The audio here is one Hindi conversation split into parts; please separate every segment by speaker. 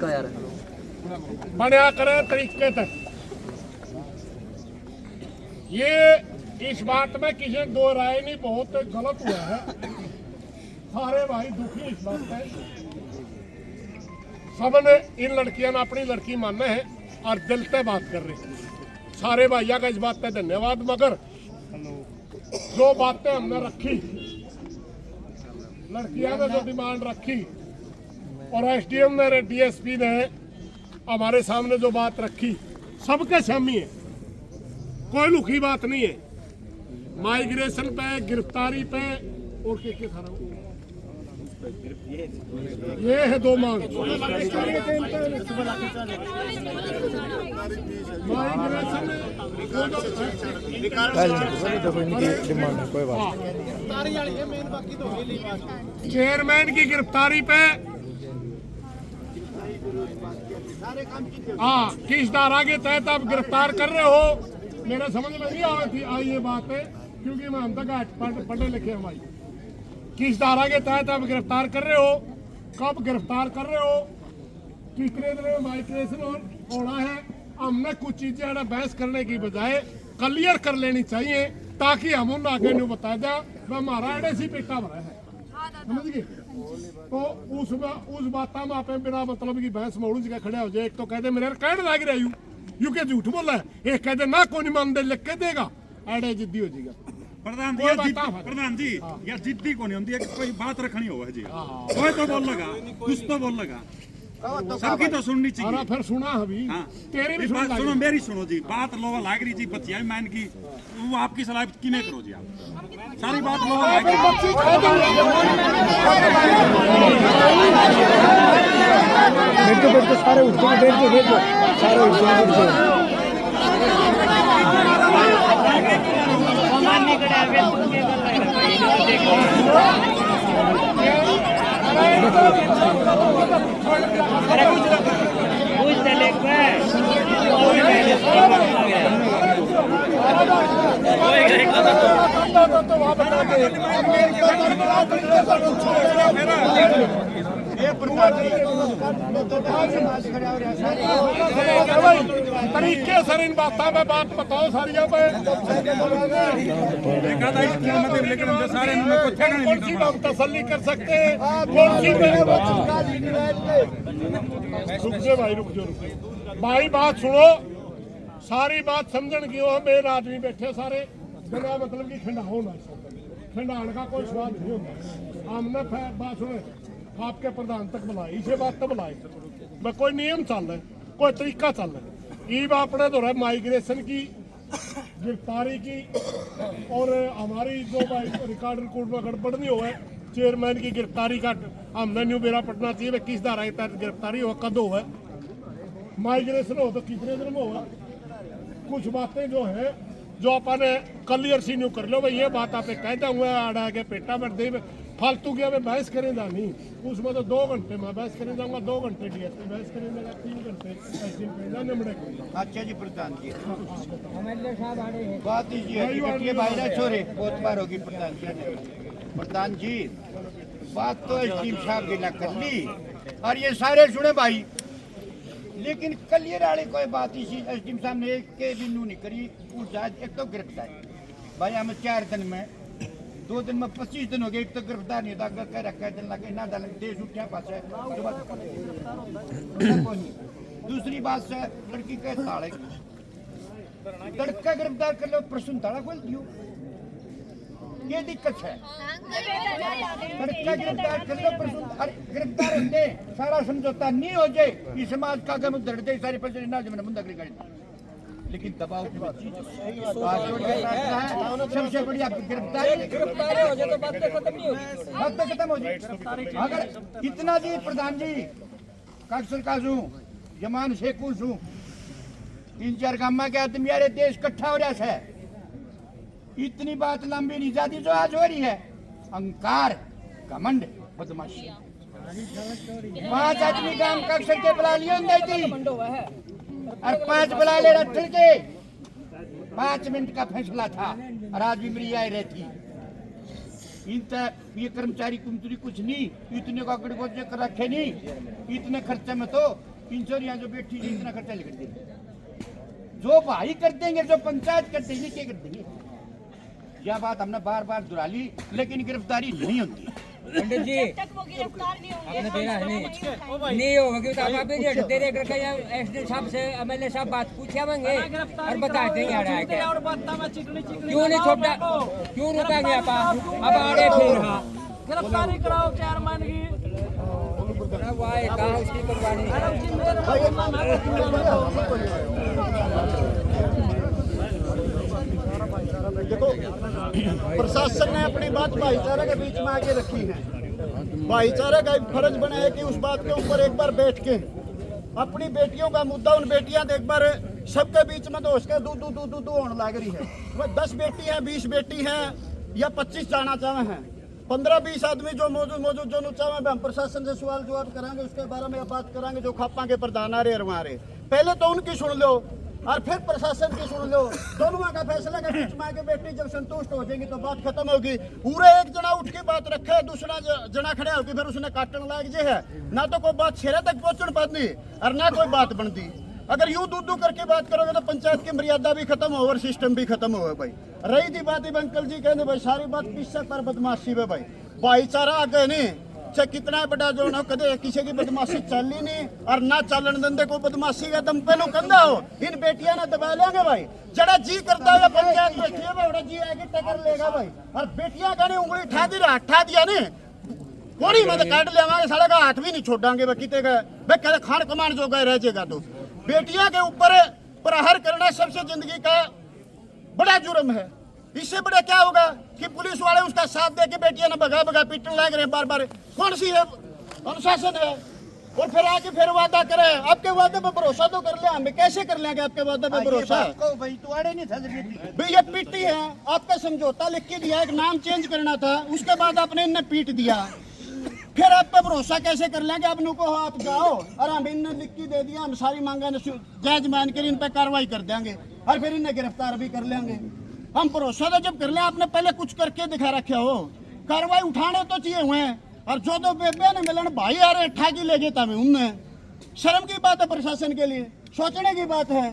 Speaker 1: तरीका यार
Speaker 2: बनया करे तरीके तक। ये इस बात में किसी दो राय नहीं, बहुत गलत हुआ है। सारे भाई दुखी इस बात पे, सबने इन लड़कियों ने अपनी लड़की मानना है और दिल से बात कर रहे हैं। सारे भाइयों का इस बात पे धन्यवाद। मगर जो बातें हमने रखी, लड़कियों ने जो डिमांड रखी और एसडीएम ने, डीएसपी ने हमारे सामने जो बात रखी, सबके सामने है, कोई लुकी बात नहीं है। माइग्रेशन पे, गिरफ्तारी पे और क्या था ये है दो मांग। चेयरमैन की गिरफ्तारी पे हाँ, किस धारा के तहत आप गिरफ्तार कर रहे हो, मेरे समझ में नहीं आई ये बात है, क्योंकि मैं हम तक पढ़े लिखे हमारी। किस धारा के तहत आप गिरफ्तार कर रहे हो, कब गिरफ्तार कर रहे हो, कितने दिन में माइग्रेशन होना है। हमने कुछ चीजें बहस करने की बजाय क्लियर कर लेनी चाहिए, ताकि हम उन आगे नहीं बता दें हमारा एडेसी पेटा भरा है, समझ गए। तो उस बात में आप बिना मतलब की बहस में उलझ के खड़े हो जाए। एक तो कहते मेरे कहने लग रहा यू के झूठ बोला है, एक कहते ना कोई मान दे लिख के देगा, एडे जिद्दी हो जाएगा।
Speaker 3: प्रधान जी यार जिद्दी को नहीं होती, कोई बात रखनी हो जी, कोई तो बोल लगा, कुछ तो बोल लगा, सबकी तो सुननी चाहिए।
Speaker 2: फिर सुना अभी तेरी भी
Speaker 3: सुनो, मेरी सुनो जी। बात लोवा लाग रही जी, बच्चियां मान की, वो आपकी सलाह की नहीं करो जी, आप सारी बात लोवा लाग रही।
Speaker 4: बैठो सारे उठो, बैठो सारे उठो।
Speaker 2: तरीके सर इन बातों में बात बताओ सारिया पे, हम तसल्ली कर सकते हैं। रुक जाओ भाई, बात सुनो, सारी बात समझन की हो। मेरे आदमी बैठे सारे, बिना मतलब की खिंडाओ ना, खिंडाने का कोई स्वाद नहीं होता। हमने बात सुने, आपके प्रधान तक बुलाए, इसे बात तो बुलाए, मैं कोई नियम चल रहा है, कोई तरीका चल रहा है। ये आपने तो माइग्रेशन की, गिरफ्तारी की, और हमारी जो रिकॉर्ड में गड़बड़ नहीं हुआ है, चेयरमैन की गिरफ्तारी का हमने न्यू बेरा पटना चाहिए, किस धारा के तहत गिरफ्तारी हो, कद हो है, माइग्रेशन हो तो कितने दिन में होगा। कुछ बातें जो है जो अपन क्लियर सी न्यू कर लो भाई, ये बात आप कहता हुआ आड़ा के पेटा बढ़ दे, फालतू की हमें बहस करें नहीं, उसमें तो 2 घंटे में बहस करें जाऊंगा, 2 घंटे डीएसपी बहस करें जाएगा, 3 घंटे
Speaker 5: अच्छा जी प्रधान जी, बात दीजिए भाई छोरे, बहुत बार होगी प्रधान जी। प्रधान जी बात तो एसडीएम साहब की ना कर ली और ये सारे सुने भाई, लेकिन क्लियर वाली कोई बात इसी एसडीएम साहब ने एक के दिन नहीं करी। एक तो गिरफ्तारी भाई, हमें 4 दिन में, 2 दिन में 25 दिन हो गए, एक तो गिरफ्तार नहीं था, कह रखा दिन लगे ना डाल देश उठा पास है। दूसरी बात से लड़की के ताले, लड़का गिरफ्तार कर लो, प्रश्न ताला खोल दियो, ये दिक्कत है। लड़का गिरफ्तार कर लो, प्रश्न गिरफ्तार होते सारा समझौता नहीं हो जाए, ये समाज का गम दर्दे सारी प्रजा ना जमना मुंदा करी, लेकिन दबाव की बात सबसे बड़ी आपकी गिरफ्तारी हो जाए तो बातें खत्म नहीं होगी, बातें खत्म हो जाए। अगर इतना जी प्रधान जी काक्सर का हूँ, जमान शेखूस हूँ, 3-4 गामा के आदमी यार देश इकट्ठा हो रहा है, इतनी बात लंबी नहीं जाती जो आज हो रही है। अहंकार, घमंड, बदमाशी, 5 आदमी काम काक्सर के बुला लिए और 5 बुला ले रखल के, 5 मिनट का फैसला था और आज भी मेरी आए रहती। ये कर्मचारी कुमचुरी कुछ नहीं, इतने का कर रखे नहीं, इतने खर्चे में तो किंचोरिया जो बैठी थी इतना खर्चा लिख देंगे, जो भाई कर देंगे, जो पंचायत कर देंगे, क्या कर देंगे? यह बात हमने बार बार दोहरा ली, लेकिन गिरफ्तारी नहीं होती।
Speaker 1: पंडित जी आपने देना है नहीं होगी तो आप अभी डेट दे रखे या एसडी साहब से एमएलए साहब बात पूछेंगे और बता देंगे क्यों नहीं छोड़ा, क्यों रुकाएंगे आप अब आड़े फिर
Speaker 6: गिरफ्तारी कराओ चेयरमैन की।
Speaker 1: कहा उसकी कुर्बानी
Speaker 7: देखो, प्रशासन ने अपनी बात भाईचारे के बीच में आगे रखी है। भाईचारे का एक फर्ज बना है कि उस बात के ऊपर एक बार बैठ के अपनी बेटियों का मुद्दा, उन बेटियां एक बार सबके बीच में दोष के दू होने लग रही है। वह 10 बेटी है, 20 बेटी है या 25 जाना चाहे हैं, 15-20 आदमी जो मौजूद जो चाहे, हम प्रशासन से सवाल जवाब कराएंगे, उसके बारे में बात कराएंगे। जो खापा के प्रधान आ रहे हमारे, पहले तो उनकी सुन लो और फिर प्रशासन की सुन लो। दोनों का फैसला के बीच में आके बेटी जब संतुष्ट हो जाएगी तो बात खत्म होगी। पूरे एक जना उठ के बात रखे, दूसरा जना खड़ा होगी, फिर उसने काटने लायक जे है ना, तो कोई बात छेरे तक पहुंचने पाती और ना कोई बात बनती। अगर यूं दूध करके बात करोगे तो पंचायत की मर्यादा भी खत्म हो और सिस्टम भी खत्म हो। भाई रही थी बात, अंकल जी कहते भाई सारी बात पीछे पर बदमाशी में। भाई भाईचारा आगे नहीं, चाहे कितना बड़ा जो ना, कदे किसी की बदमाशी चली नहीं और ना चलन दंदे को बदमाशी का दम पे नो कंधा हो। इन बेटियां ने दबा लेंगे भाई, जड़ा जी करता है पंचायत बैठी है भाई, जी आगे टकर लेगा भाई। और बेटियां का नहीं उंगली ठा दिया नहीं, कोनी मत काट लेवांगे, साले का हाथ भी नहीं छोड़ांगे भाई। किते गए भाई, कहते खान कमान जो गए रह जाएगा। तो बेटियां के ऊपर प्रहार करना सबसे जिंदगी का बड़ा जुर्म है। इससे बड़ा क्या होगा कि पुलिस वाले उसका साथ दे के बेटियां ने भगा पीटने लग रहे बार बार। कौन सी है अनुशासन है? और फिर आके फिर वादा करे, आपके वादे पे भरोसा तो कर ले, हमें कैसे कर लेंगे आपके वादे पे भरोसा? भाई ये पीटी है, आपका समझौता लिख के दिया, एक नाम चेंज करना था, उसके बाद आपने इन्हें पीट दिया, फिर आप पे भरोसा कैसे कर लेंगे? आप नुको आप जाओ और हम इन्हें लिख के दे दिया, हम सारी मांगा जायज मान कर इन पे कार्रवाई कर देंगे और फिर इन्हें गिरफ्तार भी कर लेंगे। हम भरोसा तो जब कर ले, आपने पहले कुछ करके दिखा रखे हो, कार्रवाई उठाने तो चाहिए हुए हैं। और जो दो बेबे ने मिलन भाई आ रहे ठा की ले गए था उनने, शर्म की बात है प्रशासन के लिए, सोचने की बात है।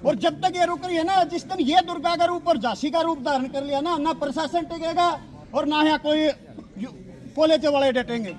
Speaker 7: और जब तक ये रुक रही है ना, जिस दिन ये दुर्गा का रूप और झांसी का रूप धारण कर लिया ना प्रशासन टिकेगा और ना यहाँ कोई कॉलेज वाले डटेंगे।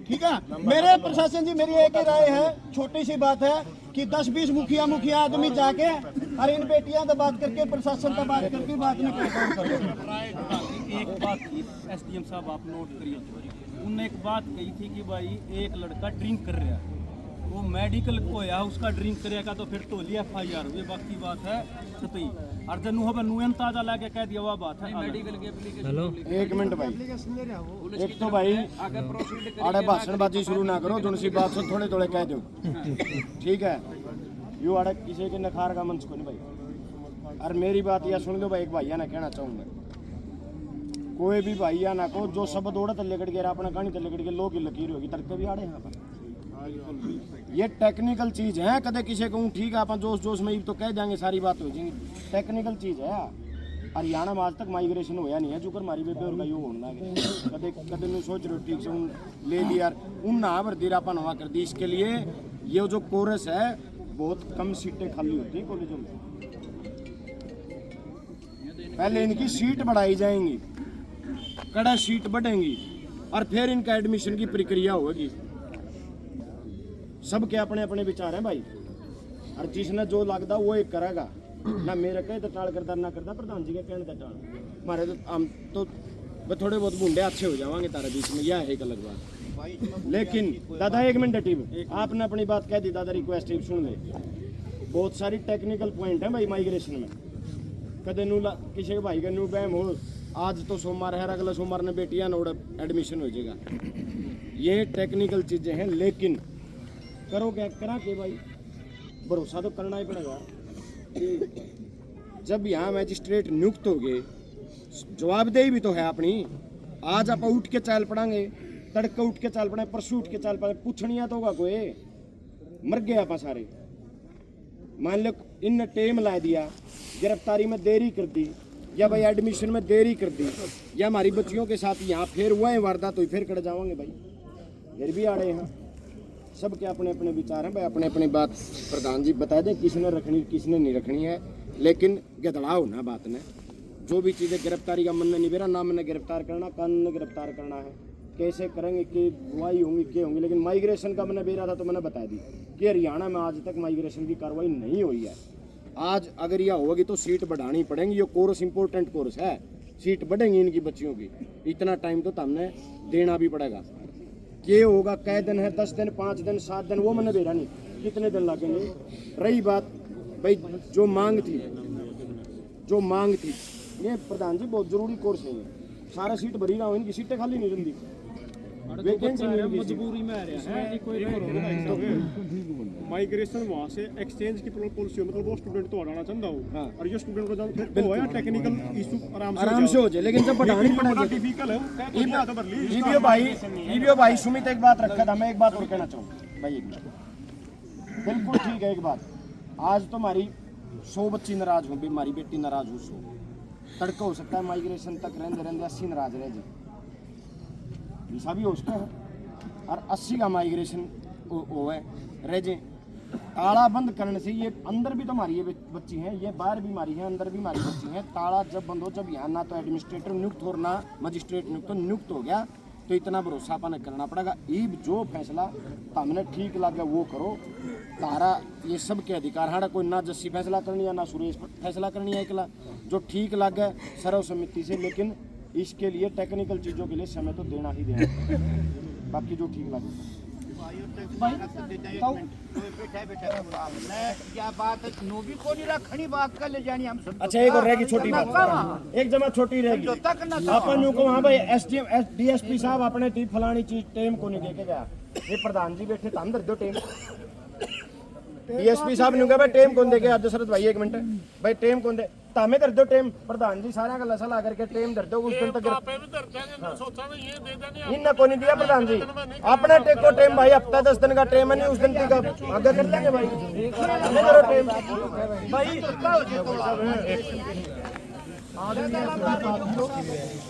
Speaker 7: ठीक है, मेरे प्रशासन जी, मेरी एक ही राय है, छोटी सी बात है कि 10-20 मुखिया आदमी जाके और इन बेटियां से बात करके, प्रशासन से बात करके बात नहीं कर।
Speaker 6: एक बात थी एसडीएम साहब, आप नोट करिए, उनने एक बात कही थी कि भाई एक लड़का ड्रिंक कर रहा है, वो मेडिकल को या उसका ड्रिंक करेगा तो फिर तो लिया FIR हुई, बाकी बात है सतई और जनु हमें नुएन ताजा लाके कह दिया वो बात है। मेडिकल की एप्लीकेशन, हेलो एक मिनट भाई, एक तो भाई आड़े भाषणबाजी शुरू ना करो, जो सी बात से थोड़े कह दो, ठीक है? यू आड़े किसी के नखार का मंच को नहीं भाई। और मेरी बात यह सुन लो भाई, एक भैया ना कहना चाहूंगा, कोई भी भैया ना को जो शब्द ओढ़ तले कट गया अपना कहानी तले कट गया, लो की लकीर होगी तड़के भी आड़े यहाँ पर। ये टेक्निकल चीज है, कदे किसी को ठीक है आप जोश में तो कह देंगे, सारी बात हो जाएगी, टेक्निकल चीज है। हरियाणा में आज तक माइग्रेशन होया नहीं है, जो कर मारी बेबे और यो होना कदे कदे नहीं सोच रहे हो ठीक से उन ले लिया उन ना भर दीरापन हवा कर दी। इसके लिए ये जो कोरस है बहुत कम सीटें खाली होती है कॉलेजों में, पहले इनकी सीट बढ़ाई जाएंगी, कड़ा सीट बढ़ेंगी और फिर इनका एडमिशन की प्रक्रिया होगी। सबके अपने अपने विचार हैं भाई, और जिसने जो लगता वो एक करेगा ना, मेरे कहे तो टाल करता ना करता, प्रधान जी के कहने का टाल हमारे तो हम तो थोड़े बहुत बूंदे अच्छे हो जावांगे तारा बीच में, यह है एक अलग बात। लेकिन दादा एक मिनट टीम, आपने अपनी बात कह दी दादा, रिक्वेस्ट सुन ले। बहुत सारी टेक्निकल पॉइंट है भाई माइग्रेशन में, कदे नू किसी के भाई का नू बहम हो, आज तो सोमवार है अगला सोमवार ने बेटियां नोड़ एडमिशन हो जाएगा, ये टेक्निकल चीजें हैं। लेकिन करो क्या करा के भाई, भरोसा तो करना ही पड़ेगा कि जब यहाँ मैजिस्ट्रेट नियुक्त हो गए, जवाबदेही भी तो है अपनी। आज आप उठ के चाल पड़ांगे, तड़के उठ के चाल पड़े, परसों उठ के चाल पड़े, पूछनिया तो होगा कोई, मर गए आप सारे। मान लो इन टेम ला दिया, गिरफ्तारी में देरी कर दी, या भाई एडमिशन में देरी कर दी, या हमारी बच्चियों के साथ यहाँ फिर हुआ है वारदात, तो फिर कर जाओगे भाई, फिर भी आ रहे हैं।
Speaker 8: सबके अपने अपने विचार हैं भाई, अपने अपनी बात प्रधान जी बता दें किसने रखनी किसने नहीं रखनी है, लेकिन गदड़ाओ ना बात ने। जो भी चीज़ें गिरफ्तारी का मन नहीं बेरा, ना मैंने गिरफ्तार करना, कानून ने गिरफ्तार करना है, कैसे करेंगे कि गुवाही होंगी क्या होंगी। लेकिन माइग्रेशन का मैंने बेरा था तो मैंने बता दी कि हरियाणा में आज तक माइग्रेशन की कार्रवाई नहीं हुई है। आज अगर यह होगी तो सीट बढ़ानी पड़ेंगी, ये कोर्स इंपॉर्टेंट कोर्स है, सीट बढ़ेंगी इनकी बच्चियों की, इतना टाइम तो हमने देना भी पड़ेगा। ये होगा कै दिन है, 10 दिन 5 दिन 7 दिन, वो मैंने बेरा नहीं कितने दिन लगेंगे। रही बात भाई जो मांग थी ये प्रधान जी बहुत जरूरी कोर्स नहीं है, सारा सीट भरी रहा हो, इनकी सीटें खाली नहीं रहती, वैकेंसी
Speaker 6: मजबूरी में आ रहा है। माइग्रेशन वहाँ से एक्सचेंज की पॉलिसी हो, मतलब वो स्टूडेंट तो हटाना चाहता हो और ये स्टूडेंट को फिर तो है टेक्निकल इशू आराम से
Speaker 8: हो जाए, लेकिन जब बढ़ानी पड़ेगी
Speaker 6: डिफिकल्ट है।
Speaker 8: ईवीओ भाई सुमित एक बात रखा था, मैं एक बात और कहना चाहूँगा भाई, एक बात बिल्कुल ठीक है। एक बात, आज तो हमारी 100 बच्ची नाराज हो, हमारी बेटी नाराज हो, 100 तड़का हो सकता है माइग्रेशन तक रहते 80 नाराज रह जाए, ऐसा भी हो सकता है। और 80 का माइग्रेशन वो है रह जाए, ताला बंद करने से ये अंदर भी तो हमारी ये बच्ची हैं, ये बाहर भी हमारी हैं, अंदर भी हमारी बच्ची हैं। ताला जब बंद हो, जब यहाँ ना तो एडमिनिस्ट्रेटर नियुक्त हो ना मजिस्ट्रेट नियुक्त हो गया, तो इतना भरोसा अपन करना पड़ेगा। ईब जो फैसला हमने ठीक लगे वो करो, तारा ये सब के अधिकार हाड़ा, कोई ना जस्सी फैसला करनी है ना सुरेश फैसला करनी है, एकला जो ठीक लगे सर्वसम्मति से। लेकिन इसके लिए टेक्निकल चीज़ों के लिए समय तो देना ही देना, बाकी जो ठीक लगे।
Speaker 5: क्या बात नोबी को नहीं रखनी बात कर ले जानी हम सब।
Speaker 8: अच्छा एक और रहेगी छोटी बात, एक जमा छोटी रहेगी अपन यूं को, हाँ भाई एसडीएम डीएसपी साहब अपने टीम फलानी चीज टेम को नहीं देके गया, ये प्रधान जी बैठे हम दर दो टेम, डीएसपी साहब ने कहा भाई टेम कौन देगा, दशरथ भाई एक मिनट भाई टेम कौन दे, तामे कर दो टेम, प्रधान जी सारा का लसा ला करके टेम धर दो, उस दिन तक इन को नहीं दिया प्रधान जी, अपने टेको टेम भाई, हफ्ता 10 दिन का टेम है, नहीं उस दिन तक आगे कर लेंगे भाई, करो टेम भाई।